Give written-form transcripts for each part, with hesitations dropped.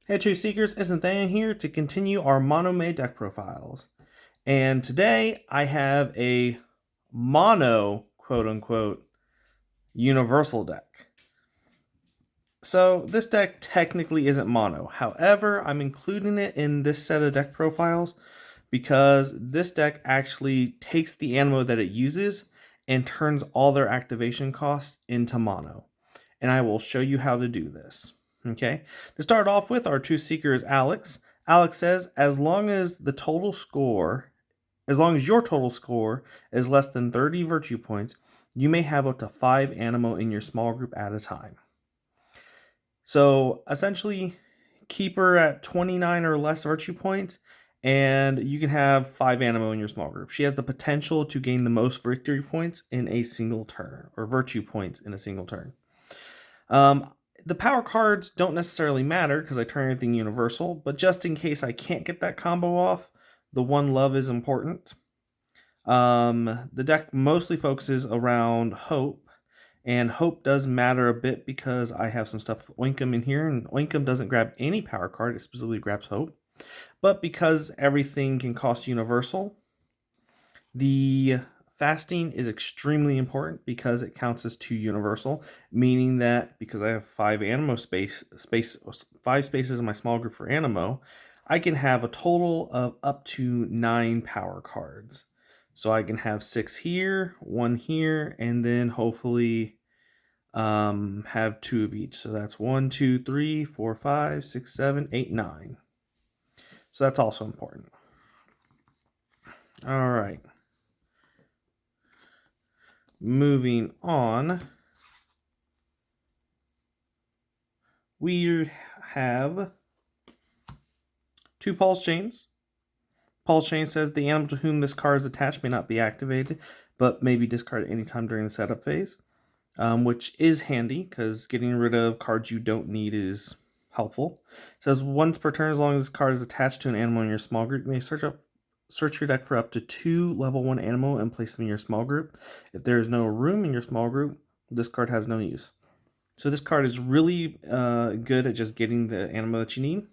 Hey Truth Seekers, it's Nathaniel here to continue our mono-made deck profiles. And today I have a mono, quote-unquote, universal deck. So this deck technically isn't mono. However, I'm including it in this set of deck profiles because this deck actually takes the Animo that it uses and turns all their activation costs into mono. And I will show you how to do this. Okay, to start off with, our Truth Seeker is Aleks. Aleks says, as long as your total score is less than 30 virtue points, you may have up to 5 Animo in your small group at a time. So essentially, keep her at 29 or less virtue points, and you can have 5 Animo in your small group. She has the potential to gain the most victory points in a single turn, or virtue points in a single turn. The power cards don't necessarily matter because I turn everything universal, but just in case I can't get that combo off, the one love is important. The deck mostly focuses around Hope, and Hope does matter a bit because I have some stuff with Oinkum in here, and Oinkum doesn't grab any power card, it specifically grabs Hope. But because everything can cost universal, the fasting is extremely important because it counts as 2 universal, meaning that because I have 5 Animo 5 spaces in my small group for Animo, I can have a total of up to 9 power cards. So I can have 6 here, 1 here, and then hopefully have 2 of each. So that's 1, 2, 3, 4, 5, 6, 7, 8, 9. So that's also important. All right. Moving on, we have 2 pulse chains. Pulse chain says the animal to whom this card is attached may not be activated, but may be discarded anytime during the setup phase, which is handy because getting rid of cards you don't need is helpful. It says once per turn, as long as this card is attached to an animal in your small group, you may search your deck for up to 2 level 1 Animo and place them in your small group. If there is no room in your small group, this card has no use. So this card is really good at just getting the Animo that you need.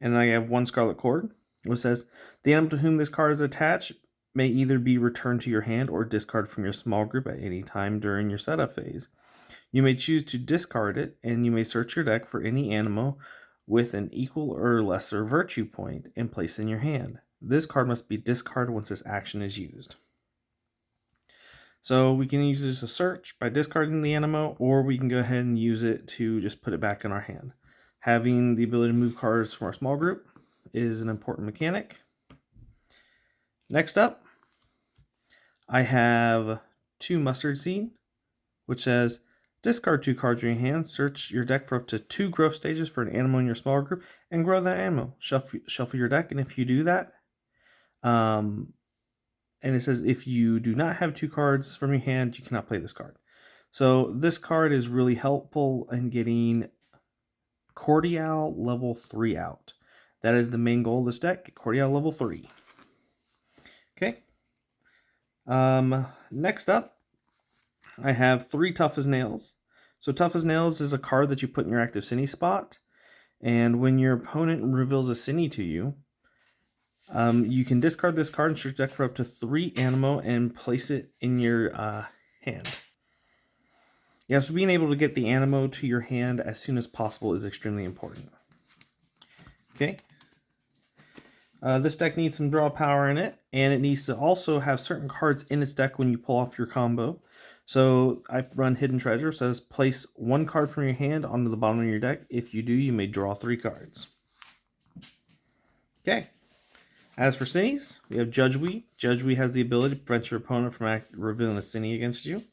And then I have 1 Scarlet Cord, which says the animal to whom this card is attached may either be returned to your hand or discarded from your small group at any time during your setup phase. You may choose to discard it, and you may search your deck for any Animo with an equal or lesser virtue point and place it in your hand. This card must be discarded once this action is used. So we can use this as a search by discarding the Animo, or we can go ahead and use it to just put it back in our hand. Having the ability to move cards from our small group is an important mechanic. Next up, I have 2 Mustard Seed, which says discard 2 cards from your hand, search your deck for up to 2 growth stages for an Animo in your small group, and grow that Animo. Shuffle your deck, and if you do that, and it says if you do not have 2 cards from your hand, you cannot play this card. So this card is really helpful in getting Cordiowl level 3 out. That is the main goal of this deck, get Cordiowl level 3. Okay. Next up, I have 3 Tough as Nails. So Tough as Nails is a card that you put in your active Cine spot, and when your opponent reveals a Cine to you, you can discard this card and search deck for up to 3 Animo and place it in your hand. Yes, being able to get the Animo to your hand as soon as possible is extremely important. Okay. This deck needs some draw power in it, and it needs to also have certain cards in its deck when you pull off your combo. So I run Hidden Treasure, says place 1 card from your hand onto the bottom of your deck. If you do, you may draw 3 cards. Okay. As for Cines, we have Judge Wee. Judge Wee has the ability to prevent your opponent from revealing a Cine against you.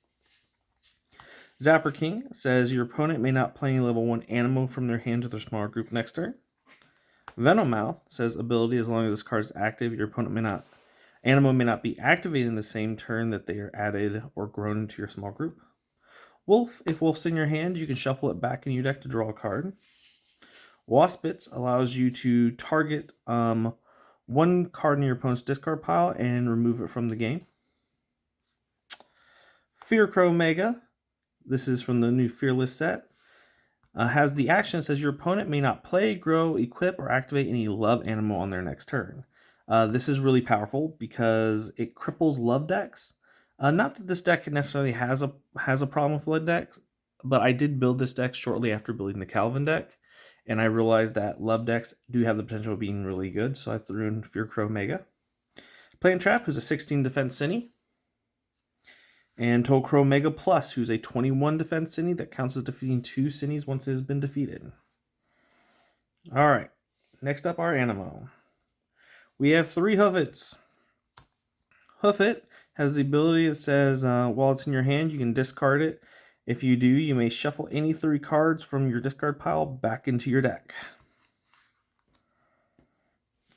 Zapper King says your opponent may not play any level 1 Animo from their hand to their smaller group next turn. Venommouth says ability, as long as this card is active, your opponent Animo may not be activated in the same turn that they are added or grown into your small group. Wolf, if Wolf's in your hand, you can shuffle it back in your deck to draw a card. Waspits allows you to target 1 card in your opponent's discard pile and remove it from the game. Fearcrow Mega, this is from the new Fearless set. Has the action that says your opponent may not play, grow, equip, or activate any love animal on their next turn. This is really powerful because it cripples love decks. Not that this deck necessarily has a problem with love decks, but I did build this deck shortly after building the Calvin deck, and I realized that love decks do have the potential of being really good, so I threw in Fearcrow Mega. Plant Trap, who's a 16 defense Cine. And Tollcrow Mega Plus, who's a 21 defense Cine that counts as defeating 2 Cines once it has been defeated. Alright, next up our Animo. We have 3 Hoofits. Hoofit has the ability that says while it's in your hand, you can discard it. If you do, you may shuffle any 3 cards from your discard pile back into your deck.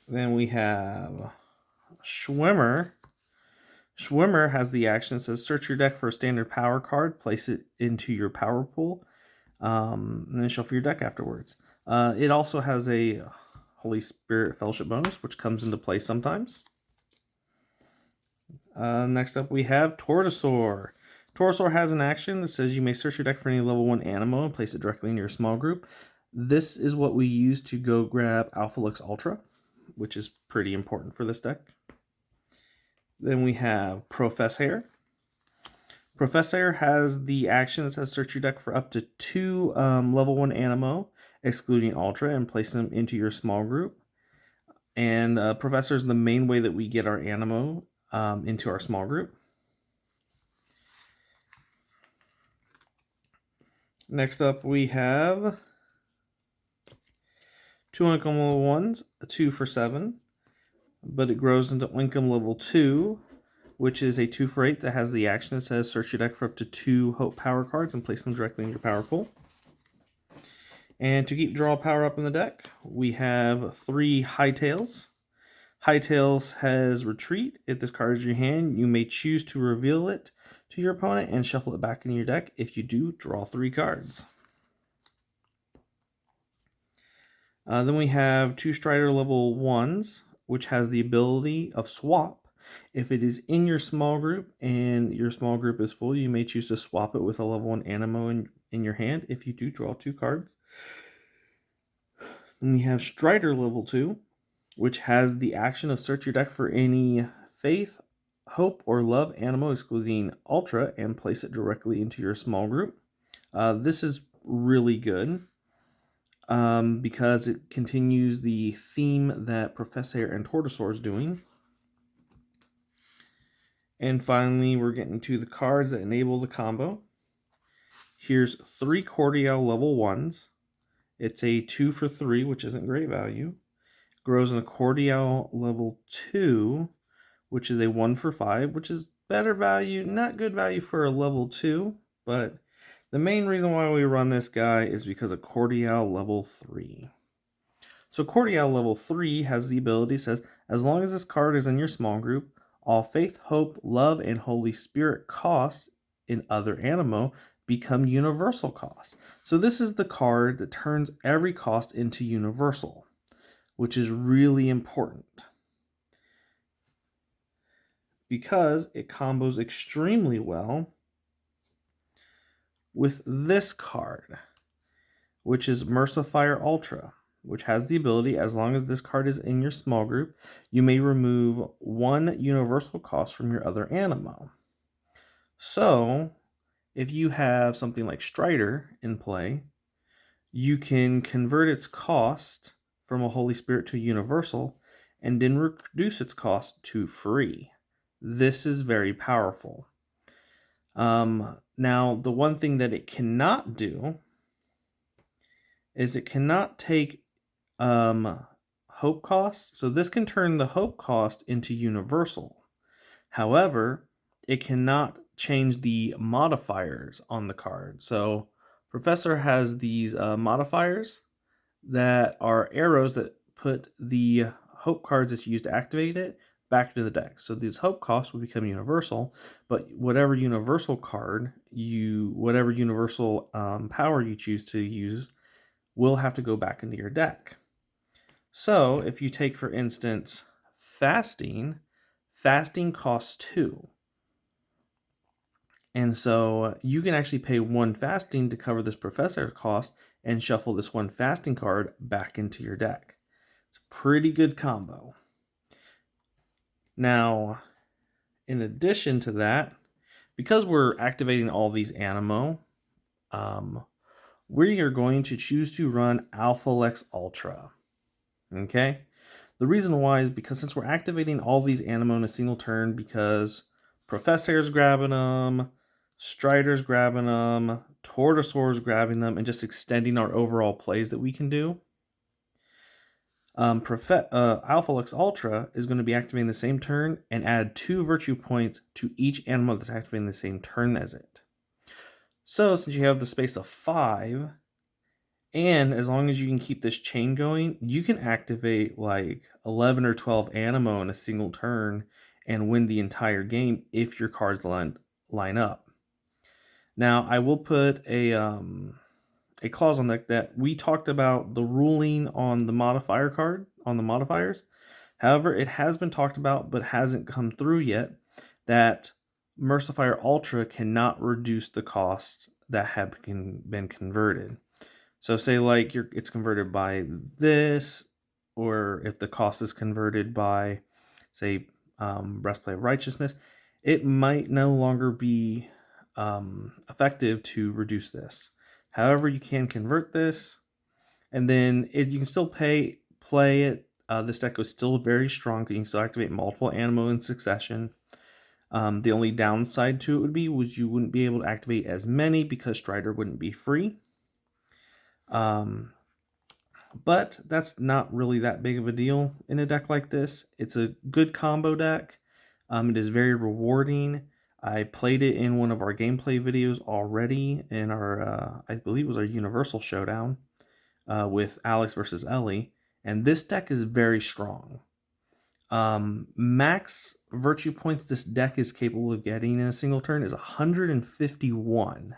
Then we have Schwimmer. Schwimmer has the action that says search your deck for a standard power card, place it into your power pool, and then shuffle your deck afterwards. It also has a Holy Spirit Fellowship bonus, which comes into play sometimes. Next up we have Tortosaur. Tortosaur has an action that says you may search your deck for any level 1 Animo and place it directly in your small group. This is what we use to go grab Alpha Lux Ultra, which is pretty important for this deck. Then we have Professor. Professor has the action that says search your deck for up to 2 level 1 Animo, excluding Ultra, and place them into your small group. And Professor is the main way that we get our Animo into our small group. Next up we have 2 Oinkum level 1s, a 2 for 7. But it grows into Oinkum level 2, which is a 2 for 8 that has the action that says search your deck for up to 2 Hope power cards and place them directly in your power pool. And to keep draw power up in the deck, we have 3 Hightails. Hightails has Retreat. If this card is in your hand, you may choose to reveal it to your opponent and shuffle it back into your deck. If you do, draw 3 cards. Then we have 2 Strider level 1s, which has the ability of swap. If it is in your small group and your small group is full, you may choose to swap it with a level 1 Animo in your hand. If you do, draw 2 cards. Then we have Strider level 2, which has the action of search your deck for any Faith, Hope, or Love Animo, excluding Ultra, and place it directly into your small group. This is really good. Because it continues the theme that Professor and Tortosaur is doing. And finally, we're getting to the cards that enable the combo. Here's 3 Cordiowl level 1s. It's a 2 for 3, which isn't great value. Grows in a Cordiowl level 2, which is a 1 for 5, which is better value, not good value for a level 2, but the main reason why we run this guy is because of Cordiowl level 3. So Cordiowl level 3 has the ability, says, as long as this card is in your small group, all Faith, Hope, Love, and Holy Spirit costs in other Animo become universal costs. So this is the card that turns every cost into universal, which is really important because it combos extremely well with this card, which is Mercifier Ultra, which has the ability, as long as this card is in your small group, you may remove 1 universal cost from your other Animo. So, if you have something like Strider in play, you can convert its cost from a Holy Spirit to a universal, and then reduce its cost to free. This is very powerful. Now, the one thing that it cannot do is it cannot take hope cost. So this can turn the hope cost into universal. However, it cannot change the modifiers on the card. So Professor has these modifiers that are arrows that put the hope cards that you use to activate it back into the deck. So these hope costs will become universal, but whatever universal card whatever universal power you choose to use will have to go back into your deck. So if you take, for instance, fasting costs 2. And so you can actually pay 1 fasting to cover this Professor cost and shuffle this one fasting card back into your deck. It's a pretty good combo. Now, in addition to that, because we're activating all these Animo, we are going to choose to run Aleks Ultra. Okay? The reason why is because since we're activating all these Animo in a single turn, because Professor's grabbing them, Strider's grabbing them, Tortosaur's grabbing them, and just extending our overall plays that we can do, Aleks Ultra is going to be activating the same turn and add 2 virtue points to each Animo that's activating the same turn as it. So since you have the space of 5, and as long as you can keep this chain going, you can activate like 11 or 12 Animo in a single turn and win the entire game if your cards line up. Now, I will put a clause on that we talked about the ruling on the modifier card, on the modifiers. However, it has been talked about but hasn't come through yet that Mercifier Ultra cannot reduce the costs that have been converted. So say like it's converted by this, or if the cost is converted by, say, Breastplate of Righteousness, it might no longer be effective to reduce this. However, you can convert this, and then you can still play it. This deck is still very strong. You can still activate multiple Animo in succession. The only downside to it would be you wouldn't be able to activate as many because Strider wouldn't be free. But that's not really that big of a deal in a deck like this. It's a good combo deck. It is very rewarding. I played it in one of our gameplay videos already in our, I believe it was our Universal Showdown with Aleks versus Ellie. And this deck is very strong. Max virtue points this deck is capable of getting in a single turn is 151.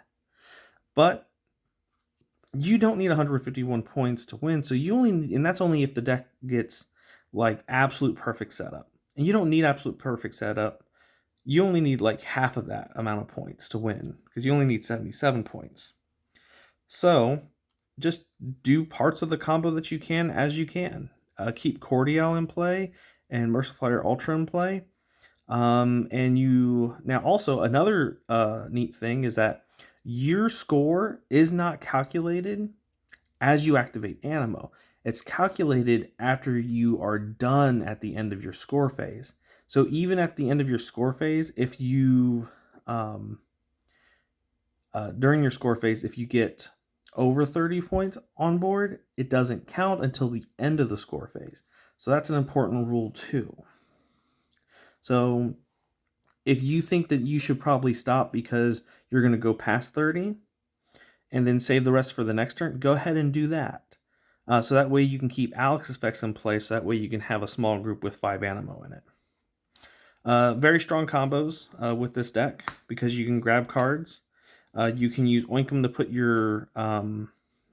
But you don't need 151 points to win, so you only need, and that's only if the deck gets like absolute perfect setup. And you don't need absolute perfect setup. You only need like half of that amount of points to win, because you only need 77 points. So just do parts of the combo that you can as you can. Keep Cordiowl in play and Mercifier Ultra in play. And you now also another neat thing is that your score is not calculated as you activate Animo. It's calculated after you are done at the end of your score phase. So even at the end of your score phase, if you during your score phase, if you get over 30 points on board, it doesn't count until the end of the score phase. So that's an important rule too. So if you think that you should probably stop because you're going to go past 30 and then save the rest for the next turn, go ahead and do that. So that way you can keep Aleks effects in place, so that way you can have a small group with 5 Animo in it. Very strong combos with this deck because you can grab cards. You can use Oinkum to put your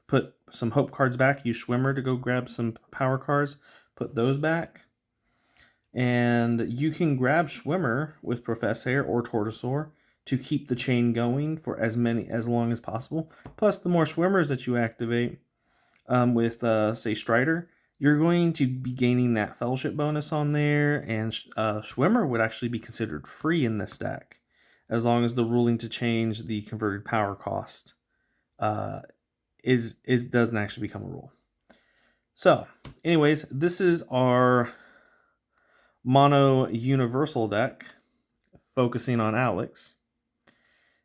put some Hope cards back. Use Schwimmer to go grab some power cards, put those back. And you can grab Schwimmer with Professor or Tortosaur to keep the chain going for as long as possible. Plus, the more Schwimmers that you activate with, say, Strider, you're going to be gaining that fellowship bonus on there, and Schwimmer would actually be considered free in this deck, as long as the ruling to change the converted power cost doesn't actually become a rule. So, anyways, this is our Mono-Universal deck, focusing on Aleks.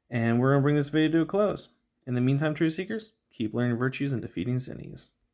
And we're going to bring this video to a close. In the meantime, Truth Seekers, keep learning virtues and defeating Zinnies.